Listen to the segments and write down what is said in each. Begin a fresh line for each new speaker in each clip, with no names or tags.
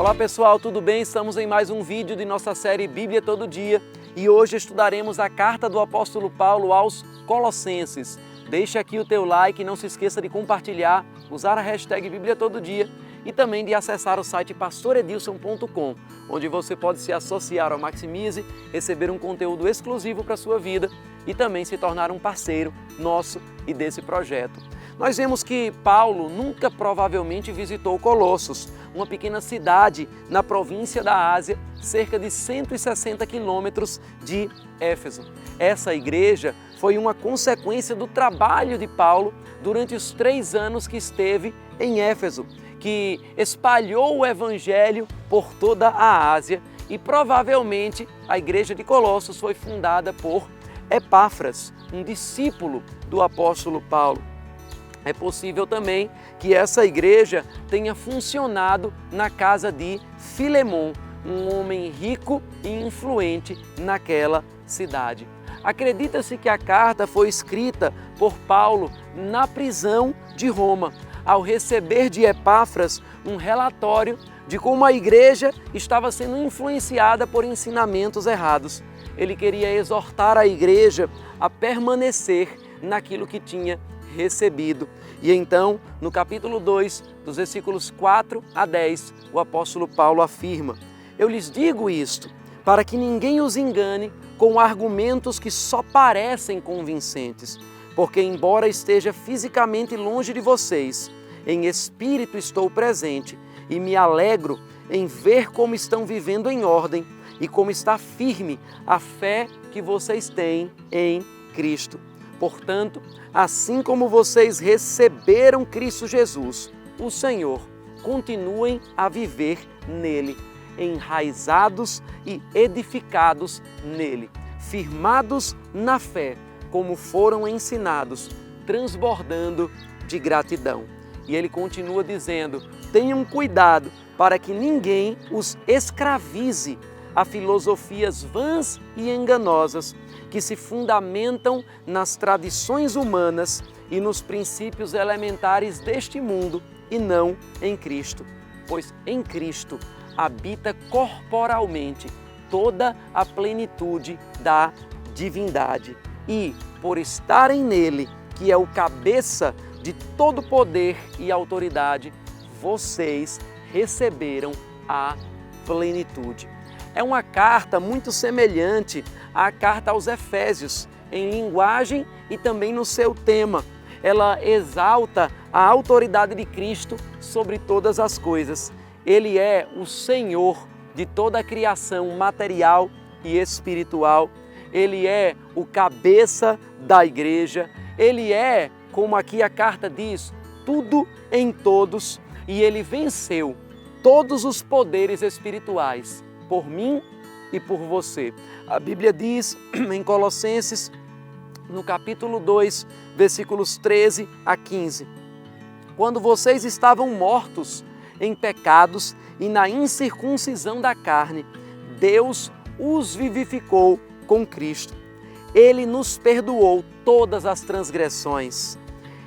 Olá pessoal, tudo bem? Estamos em mais um vídeo de nossa série Bíblia Todo Dia e hoje estudaremos a carta do apóstolo Paulo aos Colossenses. Deixa aqui o teu like, não se esqueça de compartilhar, usar a hashtag Bíblia Todo Dia e também de acessar o site pastoredilson.com, onde você pode se associar ao Maximize, receber um conteúdo exclusivo para a sua vida e também se tornar um parceiro nosso e desse projeto. Nós vemos que Paulo nunca provavelmente visitou Colossos, uma pequena cidade na província da Ásia, cerca de 160 quilômetros de Éfeso. Essa igreja foi uma consequência do trabalho de Paulo durante os 3 anos que esteve em Éfeso, que espalhou o evangelho por toda a Ásia e provavelmente a igreja de Colossos foi fundada por Epáfras, um discípulo do apóstolo Paulo. É possível também que essa igreja tenha funcionado na casa de Filemon, um homem rico e influente naquela cidade. Acredita-se que a carta foi escrita por Paulo na prisão de Roma, ao receber de Epáfras um relatório de como a igreja estava sendo influenciada por ensinamentos errados. Ele queria exortar a igreja a permanecer naquilo que tinha recebido. E então, no capítulo 2, dos versículos 4 a 10, o apóstolo Paulo afirma: Eu lhes digo isto, para que ninguém os engane com argumentos que só parecem convincentes, porque embora esteja fisicamente longe de vocês, em espírito estou presente e me alegro em ver como estão vivendo em ordem e como está firme a fé que vocês têm em Cristo. Portanto, assim como vocês receberam Cristo Jesus, o Senhor, continuem a viver nele, enraizados e edificados nele, firmados na fé, como foram ensinados, transbordando de gratidão. E ele continua dizendo: tenham cuidado para que ninguém os escravize a filosofias vãs e enganosas que se fundamentam nas tradições humanas e nos princípios elementares deste mundo e não em Cristo. Pois em Cristo habita corporalmente toda a plenitude da divindade. E, por estarem nele, que é o cabeça de todo poder e autoridade, vocês receberam a plenitude. É uma carta muito semelhante à carta aos Efésios, em linguagem e também no seu tema. Ela exalta a autoridade de Cristo sobre todas as coisas. Ele é o Senhor de toda a criação material e espiritual. Ele é o cabeça da igreja. Ele é, como aqui a carta diz, tudo em todos. E ele venceu todos os poderes espirituais por mim e por você. A Bíblia diz em Colossenses, no capítulo 2, versículos 13 a 15: Quando vocês estavam mortos em pecados e na incircuncisão da carne, Deus os vivificou com Cristo. Ele nos perdoou todas as transgressões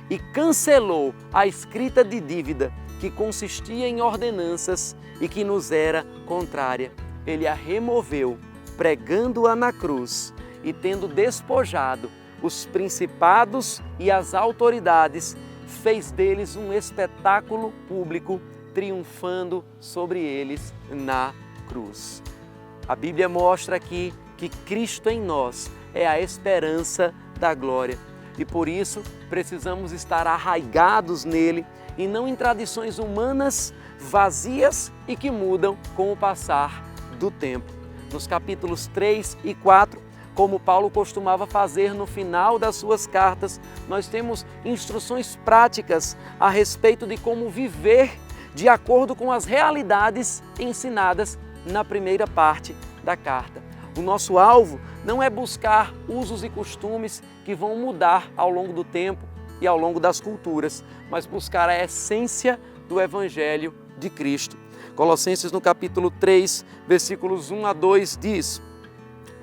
e cancelou a escrita de dívida que consistia em ordenanças e que nos era contrária. Ele a removeu, pregando-a na cruz e tendo despojado os principados e as autoridades, fez deles um espetáculo público, triunfando sobre eles na cruz. A Bíblia mostra aqui que Cristo em nós é a esperança da glória e por isso precisamos estar arraigados nele e não em tradições humanas vazias e que mudam com o passar do tempo. Nos capítulos 3 e 4, como Paulo costumava fazer no final das suas cartas, nós temos instruções práticas a respeito de como viver de acordo com as realidades ensinadas na primeira parte da carta. O nosso alvo não é buscar usos e costumes que vão mudar ao longo do tempo e ao longo das culturas, mas buscar a essência do Evangelho de Cristo. Colossenses no capítulo 3, versículos 1 a 2 diz: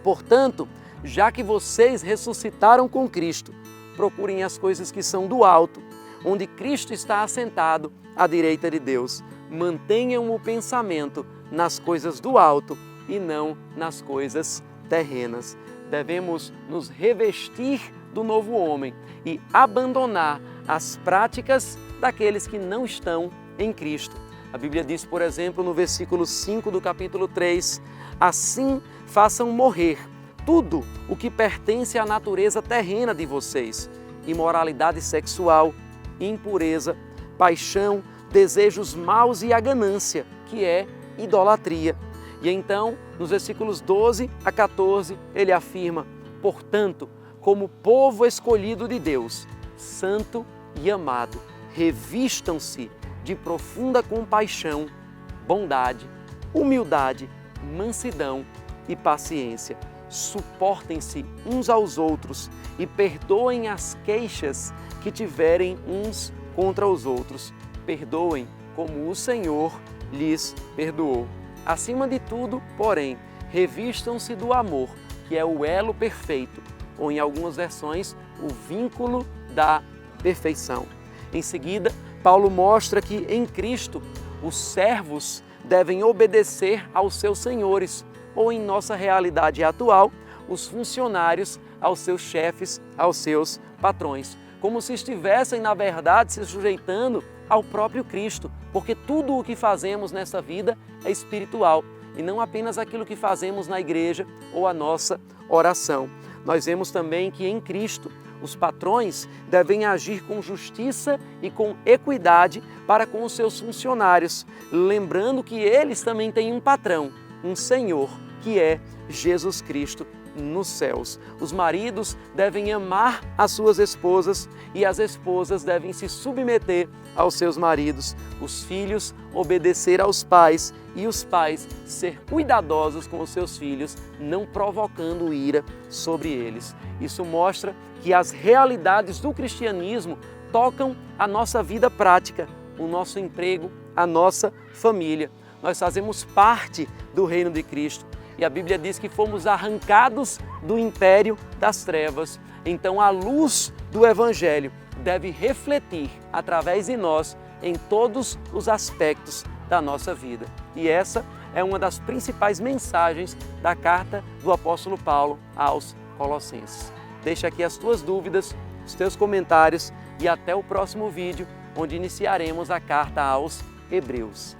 Portanto, já que vocês ressuscitaram com Cristo, procurem as coisas que são do alto, onde Cristo está assentado à direita de Deus. mantenham o pensamento nas coisas do alto e não nas coisas terrenas. Devemos nos revestir do novo homem e abandonar as práticas daqueles que não estão em Cristo. A Bíblia diz, por exemplo, no versículo 5 do capítulo 3, assim façam morrer tudo o que pertence à natureza terrena de vocês: imoralidade sexual, impureza, paixão, desejos maus e a ganância, que é idolatria. E então, nos versículos 12 a 14, ele afirma: portanto, como povo escolhido de Deus, santo e amado, revistam-se de profunda compaixão, bondade, humildade, mansidão e paciência. Suportem-se uns aos outros e perdoem as queixas que tiverem uns contra os outros. Perdoem como o Senhor lhes perdoou. Acima de tudo, porém, revistam-se do amor, que é o elo perfeito, ou em algumas versões, o vínculo da perfeição. Em seguida, Paulo mostra que em Cristo os servos devem obedecer aos seus senhores, ou em nossa realidade atual, os funcionários aos seus chefes, aos seus patrões, como se estivessem, na verdade, se sujeitando ao próprio Cristo, porque tudo o que fazemos nessa vida é espiritual e não apenas aquilo que fazemos na igreja ou a nossa oração. Nós vemos também que em Cristo os patrões devem agir com justiça e com equidade para com os seus funcionários, lembrando que eles também têm um patrão, um Senhor, que é Jesus Cristo nos céus. Os maridos devem amar as suas esposas e as esposas devem se submeter aos seus maridos, os filhos obedecer aos pais e os pais ser cuidadosos com os seus filhos, não provocando ira sobre eles. Isso mostra que as realidades do cristianismo tocam a nossa vida prática, o nosso emprego, a nossa família. Nós fazemos parte do reino de Cristo. E a Bíblia diz que fomos arrancados do império das trevas. Então a luz do Evangelho deve refletir através de nós em todos os aspectos da nossa vida. E essa é uma das principais mensagens da carta do apóstolo Paulo aos Colossenses. Deixa aqui as tuas dúvidas, os teus comentários e até o próximo vídeo, onde iniciaremos a carta aos Hebreus.